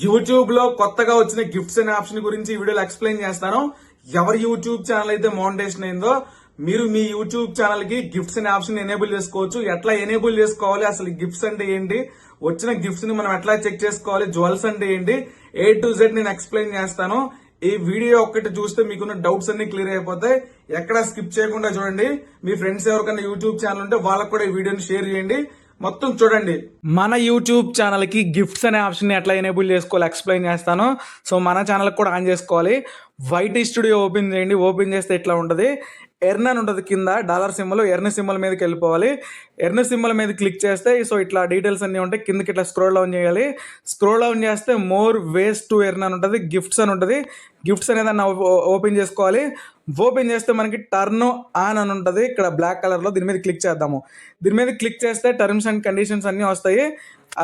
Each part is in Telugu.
యూట్యూబ్ లో కొత్తగా వచ్చిన గిఫ్ట్స్ అనే ఆప్షన్ గురించి ఈ వీడియోలో ఎక్స్ప్లెయిన్ చేస్తాను. ఎవరి యూట్యూబ్ ఛానల్ అయితే మౌంటేషన్ అయిందో మీరు మీ యూట్యూబ్ ఛానల్ కి గిఫ్ట్స్ అనే ఆప్షన్ ఎనేబుల్ చేసుకోవచ్చు. ఎట్లా ఎనేబుల్ చేసుకోవాలి, అసలు గిఫ్ట్స్ అంటే ఏంటి, వచ్చిన గిఫ్ట్స్ ని మనం ఎట్లా చెక్ చేసుకోవాలి, జ్యువెల్స్ అంటే ఏంటి, A to Z నేను ఎక్స్ప్లెయిన్ చేస్తాను. ఈ వీడియో ఒక్కటి చూస్తే మీకున్న డౌట్స్ అన్ని క్లియర్ అయిపోతాయి. ఎక్కడ స్కిప్ చేయకుండా చూడండి. మీ ఫ్రెండ్స్ ఎవరికైనా యూట్యూబ్ ఛానల్ ఉంటే వాళ్ళకు కూడా ఈ వీడియోని షేర్ చేయండి. మొత్తం చూడండి. మన యూట్యూబ్ ఛానల్ కి గిఫ్ట్స్ అనే ఆప్షన్ ఎట్లా ఎనేబుల్ చేసుకోవాలి ఎక్స్ప్లెయిన్ చేస్తాను. సో మన ఛానల్ కూడా ఆన్ చేసుకోవాలి. వైట్ స్టూడియో ఓపెన్ చేయండి. ఓపెన్ చేస్తే ఇట్లా ఉంటుంది. ఎర్న్ అని ఉంటుంది కింద డాలర్ సింబల్, ఎర్న్ సింబల్ మీదకి వెళ్ళిపోవాలి. ఎర్న్ సింబల్ మీద క్లిక్ చేస్తే సో ఇట్లా డీటెయిల్స్ అన్ని ఉంటాయి. కిందకి ఇట్లా స్క్రోల్ డౌన్ చేయాలి. స్క్రోల్ డౌన్ చేస్తే మోర్ వేస్ టు ఎర్న్ అని ఉంటుంది. గిఫ్ట్స్ అని ఉంటుంది. గిఫ్ట్స్ అనేది దాన్ని ఓపెన్ చేసుకోవాలి. ఓపెన్ చేస్తే మనకి టర్న్ ఆన్ అని ఉంటుంది ఇక్కడ బ్లాక్ కలర్లో. దీని మీద క్లిక్ చేద్దాము. దీని మీద క్లిక్ చేస్తే టర్మ్స్ అండ్ కండిషన్స్ అన్నీ వస్తాయి.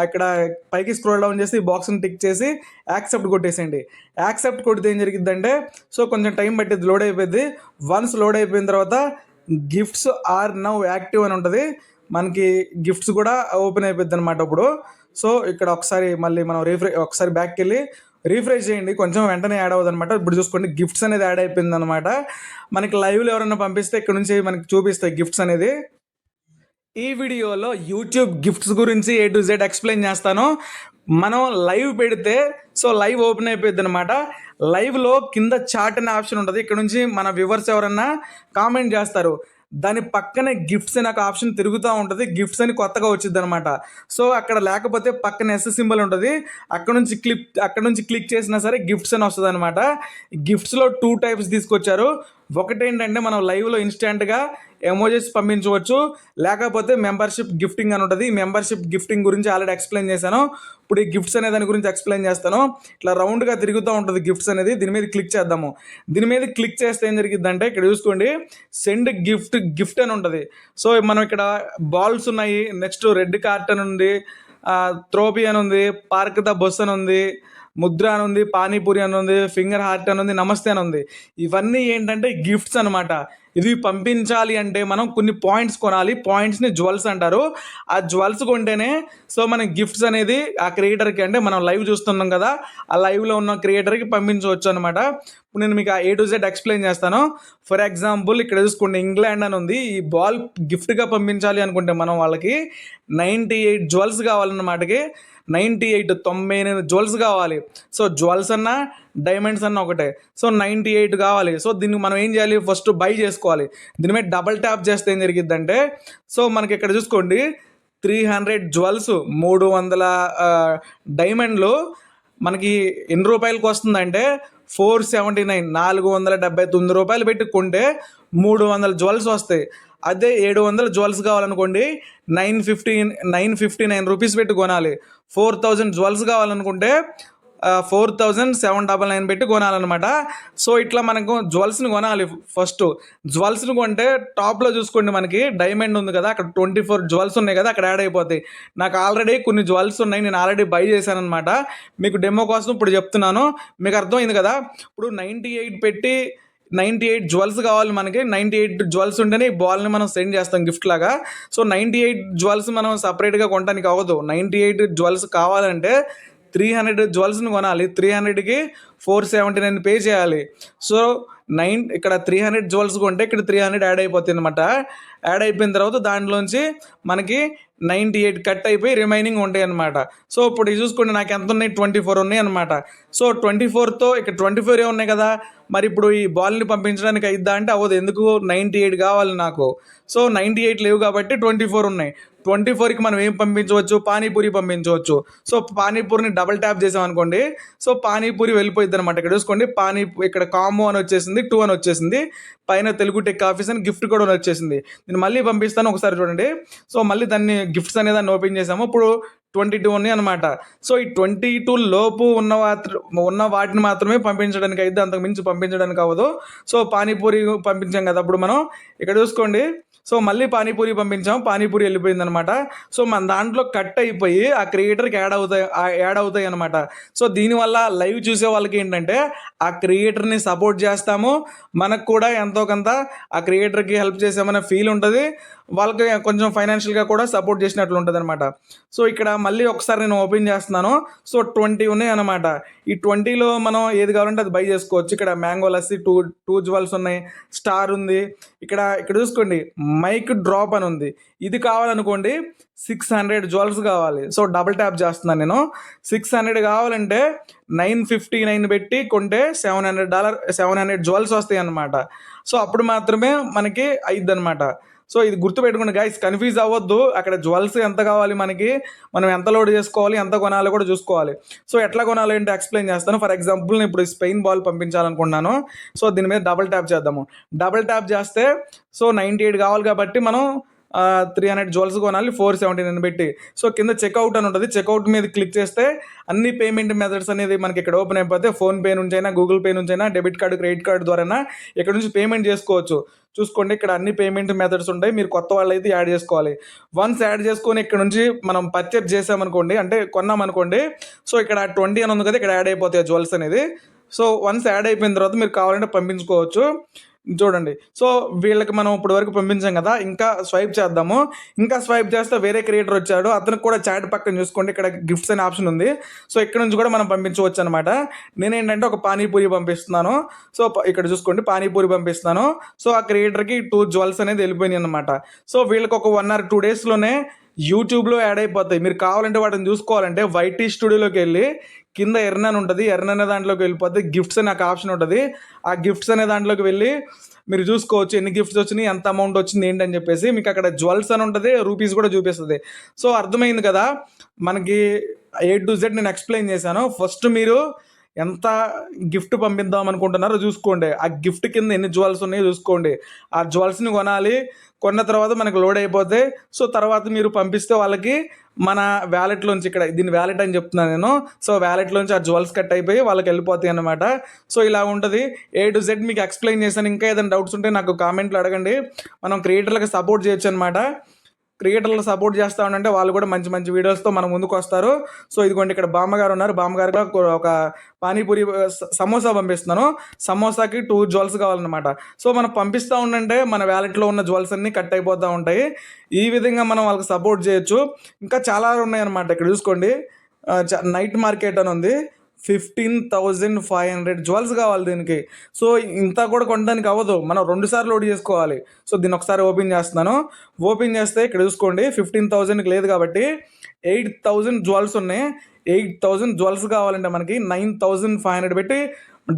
ఇక్కడ పైకి స్క్రోల్ డౌన్ చేసి ఈ బాక్స్ని టిక్ చేసి యాక్సెప్ట్ కొట్టేసేయండి. యాక్సెప్ట్ కొడితే ఏం జరిగిద్దంటే సో కొంచెం టైం పట్టిద్ది, లోడ్ అయిపోయింది. వన్స్ లోడ్ అయిపోయిన తర్వాత గిఫ్ట్స్ ఆర్ నౌ యాక్టివ్ అని ఉంటుంది. మనకి గిఫ్ట్స్ కూడా ఓపెన్ అయిపోద్ది అనమాట ఇప్పుడు. సో ఇక్కడ ఒకసారి మళ్ళీ మనం ఒకసారి బ్యాక్కి వెళ్ళి రీఫ్రెష్ చేయండి, కొంచెం వెంటనే యాడ్ అవ్వదు అనమాట. ఇప్పుడు చూసుకోండి గిఫ్ట్స్ అనేది యాడ్ అయిపోయింది అనమాట. మనకి లైవ్లో ఎవరైనా పంపిస్తే ఇక్కడ నుంచి మనకి చూపిస్తాయి గిఫ్ట్స్ అనేది. ఈ వీడియోలో యూట్యూబ్ గిఫ్ట్స్ గురించి A to Z ఎక్స్ప్లెయిన్ చేస్తాను. మనం లైవ్ పెడితే సో లైవ్ ఓపెన్ అయిపోయింది అనమాట. లైవ్లో కింద చాట్ అనే ఆప్షన్ ఉంటుంది. ఇక్కడ నుంచి మన వ్యూవర్స్ ఎవరన్నా కామెంట్ చేస్తారు. దాని పక్కనే గిఫ్ట్స్ అనే ఒక ఆప్షన్ తిరుగుతూ ఉంటుంది. గిఫ్ట్స్ అని కొత్తగా వచ్చింది అనమాట. సో అక్కడ లేకపోతే పక్కన S సింబల్ ఉంటుంది. అక్కడ నుంచి క్లిక్ చేసినా సరే గిఫ్ట్స్ అని వస్తుంది అనమాట. గిఫ్ట్స్లో 2 టైప్స్ తీసుకొచ్చారు. ఒకటి ఏంటంటే మనం లైవ్లో ఇన్స్టెంట్గా ఎమోజెస్ పంపించవచ్చు, లేకపోతే మెంబర్షిప్ గిఫ్టింగ్ అని ఉంటుంది. మెంబర్షిప్ గిఫ్టింగ్ గురించి ఆల్రెడీ ఎక్స్ప్లెయిన్ చేశాను. ఇప్పుడు ఈ గిఫ్ట్స్ అనే దాని గురించి ఎక్స్ప్లెయిన్ చేస్తాను. ఇట్లా రౌండ్గా తిరుగుతూ ఉంటుంది గిఫ్ట్స్ అనేది. దీని మీద క్లిక్ చేద్దాము. దీని మీద క్లిక్ చేస్తే ఏం జరిగిద్దంటే ఇక్కడ చూసుకోండి సెండ్ గిఫ్ట్ అని ఉంటుంది. సో మనం ఇక్కడ బాల్స్ ఉన్నాయి, నెక్స్ట్ రెడ్ కార్ట్ అని ఉంది, త్రోపీ అని ఉంది, పార్క్ ద బస్ అని ఉంది, ముద్ర అని ఉంది, పానీపూరి అని ఉంది, ఫింగర్ హార్ట్ అని ఉంది, నమస్తే అని ఉంది. ఇవన్నీ ఏంటంటే గిఫ్ట్స్ అనమాట. ఇవి పంపించాలి అంటే మనం కొన్ని పాయింట్స్ కొనాలి. పాయింట్స్ని జ్యువెల్స్ అంటారు. ఆ జ్యువెల్స్ కొంటేనే సో మన గిఫ్ట్స్ అనేది ఆ క్రియేటర్కి, అంటే మనం లైవ్ చూస్తున్నాం కదా, ఆ లైవ్లో ఉన్న క్రియేటర్కి పంపించవచ్చు అనమాట. ఇప్పుడు నేను మీకు A to Z ఎక్స్ప్లెయిన్ చేస్తాను. ఫర్ ఎగ్జాంపుల్ ఇక్కడ చూసుకోండి ఇంగ్లాండ్ అని ఉంది. ఈ బాల్ గిఫ్ట్గా పంపించాలి అనుకుంటే మనం వాళ్ళకి 98 జ్యువెల్స్ కావాలన్నమాటకి. 98 జ్యువెల్స్ కావాలి. సో జ్యువెల్స్ అన్నా డైమండ్స్ అన్న ఒకటే. సో 98 కావాలి. సో దీన్ని మనం ఏం చేయాలి, ఫస్ట్ బై చేసుకోవాలి. దీని మీద డబల్ ట్యాప్ చేస్తే ఏం జరిగిద్దంటే సో మనకి ఇక్కడ చూసుకోండి 300 జ్యువెల్స్, 300 డైమండ్లు మనకి ఎన్ని రూపాయలకి వస్తుందంటే 479, 479 రూపాయలు పెట్టి కొంటే 300 జ్యువెల్స్ వస్తాయి. అదే 700 జ్యువెల్స్ కావాలనుకోండి 959 రూపీస్ పెట్టి కొనాలి. 4000 జ్యువెల్స్ కావాలనుకుంటే 4799 పెట్టి కొనాలన్నమాట. సో ఇట్లా మనకు జ్యువెల్స్ని కొనాలి. ఫస్ట్ జ్యువెల్స్ని కొంటే టాప్లో చూసుకోండి మనకి డైమండ్ ఉంది కదా, అక్కడ 24 జ్యువెల్స్ ఉన్నాయి కదా, అక్కడ యాడ్ అయిపోతాయి. నాకు ఆల్రెడీ కొన్ని జ్యువెల్స్ ఉన్నాయి, నేను ఆల్రెడీ బై చేశాను అనమాట. మీకు డెమో కోసం ఇప్పుడు చెప్తున్నాను, మీకు అర్థమైంది కదా. ఇప్పుడు 98 పెట్టి 98 జ్యువెల్స్ కావాలి మనకి. 98 జ్యువెల్స్ ఉంటేనే ఈ బాల్ని మనం సెండ్ చేస్తాం గిఫ్ట్ లాగా. సో 98 జ్యువెల్స్ మనం సపరేట్గా కొనడానికి అవ్వదు. 98 జ్యువెల్స్ కావాలంటే 300 జ్యువెల్స్ని కొనాలి. 300కి 479 పే చేయాలి. సో ఇక్కడ 300 జ్యువెల్స్ కొంటే ఇక్కడ 300 యాడ్ అయిపోతుంది అనమాట. యాడ్ అయిపోయిన తర్వాత దాంట్లోంచి మనకి 98 కట్ అయిపోయి రిమైనింగ్ ఉంటాయి అనమాట. సో ఇప్పుడు చూసుకోండి నాకు ఎంత ఉన్నాయి, 24 ఉన్నాయి అనమాట. సో 24తో ఇక్కడ 24 ఉన్నాయి కదా, మరి ఇప్పుడు ఈ బాల్ని పంపించడానికి అయిద్దా అంటే అవ్వదు. ఎందుకు, 98 కావాలి నాకు. సో 98 లేవు కాబట్టి 24 ఉన్నాయి. 24కి మనం ఏం పంపించవచ్చు, పానీపూరి పంపించవచ్చు. సో పానీపూరిని డబల్ ట్యాప్ చేసాం అనుకోండి, సో పానీపూరి వెళ్ళిపోయింది అనమాట. ఇక్కడ చూసుకోండి ఇక్కడ కాంబో అని వచ్చేసింది, 2 అని వచ్చేసింది, పైన తెలుగు టెక్ ఆఫీస్ అని గిఫ్ట్ కూడా వచ్చేసింది. నేను మళ్ళీ పంపిస్తాను, ఒకసారి చూడండి. సో మళ్ళీ దాన్ని గిఫ్ట్స్ అనే దాన్ని ఓపెన్ చేసాము. ఇప్పుడు 22 ఉన్నాయి అనమాట. సో ఈ 22 లోపు ఉన్న వాటిని మాత్రమే పంపించడానికి అయితే, అంతకు మించి పంపించడానికి అవ్వదు. సో పానీపూరి పంపించాం కదా అప్పుడు మనం, ఇక్కడ చూసుకోండి. సో మళ్ళీ పానీపూరి పంపించాం, పానీపూరి వెళ్ళిపోయింది అనమాట. సో మన దాంట్లో కట్ అయిపోయి ఆ క్రియేటర్కి యాడ్ అవుతాయి అనమాట. సో దీనివల్ల లైవ్ చూసే వాళ్ళకి ఏంటంటే ఆ క్రియేటర్ని సపోర్ట్ చేస్తాము, మనకు కూడా ఎంతో కొంత ఆ క్రియేటర్కి హెల్ప్ చేసామనే ఫీల్ ఉంటుంది, వాళ్ళకి కొంచెం ఫైనాన్షియల్గా కూడా సపోర్ట్ చేసినట్లు ఉంటుంది అనమాట. సో ఇక్కడ మళ్ళీ ఒకసారి నేను ఓపెన్ చేస్తున్నాను. సో 20 ఉన్నాయి అన్నమాట. ఈ 20లో మనం ఏది కావాలంటే అది బై చేసుకోవచ్చు. ఇక్కడ మ్యాంగో లస్సీ టూ జ్యువెల్స్ ఉన్నాయి, స్టార్ ఉంది. ఇక్కడ చూసుకోండి, మైక్ డ్రాప్ అని ఉంది. ఇది కావాలనుకోండి 600 జ్యువెల్స్ కావాలి. సో డబుల్ ట్యాప్ చేస్తున్నాను నేను. 600 కావాలంటే 959 పెట్టి కొంటే $700 జ్యువెల్స్ వస్తాయి అన్నమాట. సో అప్పుడు మాత్రమే మనకి అయిద్ది అనమాట. సో ఇది గుర్తుపెట్టుకోండి గైస్, కన్ఫ్యూజ్ అవ్వద్దు. అక్కడ జ్యువెల్స్ ఎంత కావాలి మనకి, మనం ఎంత లోడ్ చేసుకోవాలి, ఎంత కొనాలో కూడా చూసుకోవాలి. సో ఎట్లా కొనాలి అంటే ఎక్స్ప్లెయిన్ చేస్తాను. ఫర్ ఎగ్జాంపుల్ నేను ఇప్పుడు స్పెయిన్ బాల్ పంపించాలనుకుంటున్నాను. సో దీని మీద డబుల్ ట్యాప్ చేద్దాము. డబుల్ ట్యాప్ చేస్తే సో 98 కావాలి కాబట్టి మనం 300 జ్యువెల్స్ కొనాలి 479 పెట్టి. సో కింద చెక్అవుట్ అని ఉంటుంది. చెక్అవుట్ మీద క్లిక్ చేస్తే అన్ని పేమెంట్ మెథడ్స్ అనేది మనకి ఇక్కడ ఓపెన్ అయిపోతే, ఫోన్పే నుంచి అయినా, గూగుల్ పే నుంచి అయినా, డెబిట్ కార్డు, క్రెడిట్ కార్డు ద్వారా ఇక్కడ నుంచి పేమెంట్ చేసుకోవచ్చు. చూసుకోండి, ఇక్కడ అన్ని పేమెంట్ మెథడ్స్ ఉంటాయి. మీరు కొత్త వాళ్ళు అయితే యాడ్ చేసుకోవాలి. వన్స్ యాడ్ చేసుకొని ఇక్కడ నుంచి మనం పర్చేజ్ చేసామనుకోండి, అంటే కొన్నామనుకోండి, సో ఇక్కడ 20 అని ఉంది కదా, ఇక్కడ యాడ్ అయిపోతాయి జ్యువెల్స్ అనేది. సో వన్స్ యాడ్ అయిపోయిన తర్వాత మీరు కావాలంటే పంపించుకోవచ్చు. చూడండి, సో వీళ్ళకి మనం ఇప్పుడు వరకు పంపించాం కదా, ఇంకా స్వైప్ చేద్దాము. ఇంకా స్వైప్ చేస్తే వేరే క్రియేటర్ వచ్చాడు, అతనికి కూడా చాట్ పక్కన చూసుకోండి, ఇక్కడ గిఫ్ట్స్ అనే ఆప్షన్ ఉంది. సో ఇక్కడ నుంచి కూడా మనం పంపించవచ్చు అనమాట. నేనేంటంటే ఒక పానీపూరి పంపిస్తున్నాను. సో ఇక్కడ చూసుకోండి, పానీపూరి పంపిస్తున్నాను. సో ఆ క్రియేటర్కి 2 జ్యువెల్స్ అనేది వెళ్ళిపోయినాయి అనమాట. సో వీళ్ళకి ఒక 1 or 2 daysలోనే యూట్యూబ్లో యాడ్ అయిపోతాయి. మీరు కావాలంటే వాటిని చూసుకోవాలంటే వైటీ స్టూడియోలోకి వెళ్ళి కింద ఎర్న్ అని ఉంటుంది, ఎర్న్ అనే దాంట్లోకి వెళ్ళిపోతే గిఫ్ట్స్ అనే ఒక ఆప్షన్ ఉంటుంది. ఆ గిఫ్ట్స్ అనే దాంట్లోకి వెళ్ళి మీరు చూసుకోవచ్చు ఎన్ని గిఫ్ట్స్ వచ్చినాయి, ఎంత అమౌంట్ వచ్చింది ఏంటని చెప్పేసి. మీకు అక్కడ జ్యువెల్స్ అని ఉంటుంది, రూపీస్ కూడా చూపిస్తుంది. సో అర్థమైంది కదా మనకి, A to Z నేను ఎక్స్ప్లెయిన్ చేశాను. ఫస్ట్ మీరు ఎంత గిఫ్ట్ పంపిద్దాం అనుకుంటున్నారో చూసుకోండి. ఆ గిఫ్ట్ కింద ఎన్ని జ్యువెల్స్ ఉన్నాయో చూసుకోండి. ఆ జ్యువెల్స్ని కొనాలి. కొన్న తర్వాత మనకు లోడ్ అయిపోతే, సో తర్వాత మీరు పంపిస్తే వాళ్ళకి మన వ్యాలెట్లోంచి, ఇక్కడ దీని వ్యాలెట్ అని చెప్తున్నాను నేను, సో వ్యాలెట్లోంచి ఆ జ్యువెల్స్ కట్ అయిపోయి వాళ్ళకి వెళ్ళిపోతాయి అన్నమాట. సో ఇలా ఉంటుంది. A to Z మీకు ఎక్స్ప్లెయిన్ చేశాను. ఇంకా ఏదైనా డౌట్స్ ఉంటే నాకు కామెంట్లో అడగండి. మనం క్రియేటర్లకు సపోర్ట్ చేయొచ్చు అనమాట. క్రియేటర్లు సపోర్ట్ చేస్తా ఉంటే వాళ్ళు కూడా మంచి మంచి వీడియోస్తో మన ముందుకు వస్తారు. సో ఇదిగోండి, ఇక్కడ బామ్మగారు ఉన్నారు. బామ్మగారు ఒక పానీపూరి సమోసా పంపిస్తున్నాను. సమోసాకి 2 జ్యువెల్స్ కావాలన్నమాట. సో మనం పంపిస్తూ ఉండంటే మన వ్యాలెట్లో ఉన్న జ్యువెల్స్ అన్నీ కట్ అయిపోతూ ఉంటాయి. ఈ విధంగా మనం వాళ్ళకి సపోర్ట్ చేయొచ్చు. ఇంకా చాలా ఉన్నాయన్నమాట. ఇక్కడ చూసుకోండి, నైట్ మార్కెట్ అని ఉంది. 15,500 జ్యువెల్స్ కావాలి దీనికి. సో ఇంత కూడా కొనడానికి అవ్వదు, మనం 2 సార్లు లోడ్ చేసుకోవాలి. సో దీన్ని ఒకసారి ఓపెన్ చేస్తున్నాను. ఓపెన్ చేస్తే ఇక్కడ చూసుకోండి, 15,000కి లేదు కాబట్టి 8,000 జ్యువెల్స్ ఉన్నాయి. 8,000 జ్యువెల్స్ కావాలంటే మనకి 9,500 పెట్టి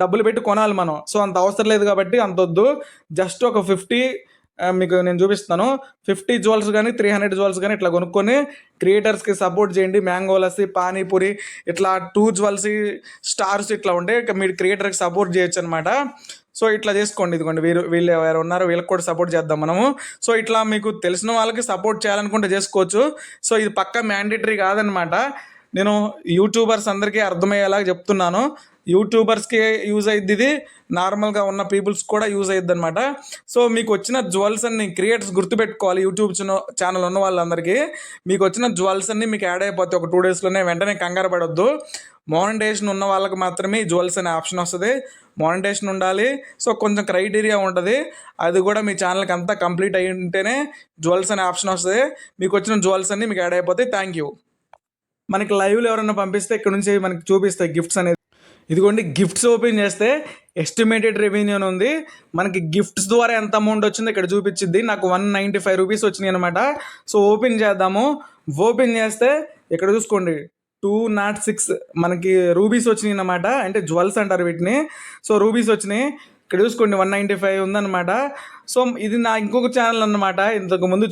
డబ్బులు పెట్టి కొనాలి మనం. సో అంత అవసరం లేదు కాబట్టి అంత వద్దు. జస్ట్ ఒక 50 మీకు నేను చూపిస్తాను. 50 జ్యువెల్స్ కానీ 300 జ్యువెల్స్ కానీ ఇట్లా కొనుక్కొని క్రియేటర్స్కి సపోర్ట్ చేయండి. మ్యాంగో లస్సీ, పానీపూరి, ఇట్లా 2 జ్యువెల్స్, స్టార్స్ ఇట్లా ఉంటే మీరు క్రియేటర్కి సపోర్ట్ చేయొచ్చు అనమాట. సో ఇట్లా చేసుకోండి. ఇదిగోండి, వీళ్ళు ఎవరు ఉన్నారో వీళ్ళకి కూడా సపోర్ట్ చేద్దాం మనము. సో ఇట్లా మీకు తెలిసిన వాళ్ళకి సపోర్ట్ చేయాలనుకుంటే చేసుకోవచ్చు. సో ఇది పక్కా మ్యాండేటరీ కాదనమాట. నేను యూట్యూబర్స్ అందరికీ అర్థమయ్యేలాగా చెప్తున్నాను. యూట్యూబర్స్కి యూజ్ అయ్యిద్ది, ఇది నార్మల్గా ఉన్న పీపుల్స్ కూడా యూజ్ అయ్యిద్ది అనమాట. సో మీకు వచ్చిన జ్యువెల్స్ అన్ని క్రియేటర్స్ గుర్తుపెట్టుకోవాలి. యూట్యూబ్ ఛానల్ ఉన్న వాళ్ళందరికీ మీకు వచ్చిన జ్యువెల్స్ అన్ని మీకు యాడ్ అయిపోతాయి ఒక 2 daysలోనే. వెంటనే కంగారు పడొద్దు. మానిటైజేషన్ ఉన్న వాళ్ళకి మాత్రమే ఈ జ్యువెల్స్ అనే ఆప్షన్ వస్తుంది. మానిటైజేషన్ ఉండాలి. సో కొంచెం క్రైటీరియా ఉంటుంది, అది కూడా మీ ఛానల్కి అంతా కంప్లీట్ అయి ఉంటేనే జ్యువెల్స్ అనే ఆప్షన్ వస్తుంది. మీకు వచ్చిన జ్యువెల్స్ అన్ని మీకు యాడ్ అయిపోతాయి. Thank you. మనకి లైవ్లో ఎవరైనా పంపిస్తే ఇక్కడ నుంచి మనకి చూపిస్తాయి గిఫ్ట్స్ అనేది. ఇదిగోండి, గిఫ్ట్స్ ఓపెన్ చేస్తే ఎస్టిమేటెడ్ రెవెన్యూ అని ఉంది. మనకి గిఫ్ట్స్ ద్వారా ఎంత అమౌంట్ వచ్చిందో ఇక్కడ చూపించింది. నాకు 195 రూపీస్ వచ్చినాయి అనమాట. సో ఓపెన్ చేద్దాము. ఓపెన్ చేస్తే ఇక్కడ చూసుకోండి 206 మనకి రూబీస్ వచ్చినాయి అన్నమాట. అంటే జ్యువెల్స్ అంటారు వీటిని. సో రూబీస్ వచ్చినాయి. ఇక్కడ చూసుకోండి 195 ఉందన్నమాట. సో ఇది నా ఇంకొక ఛానల్ అన్నమాట. ఇంతకు ముందు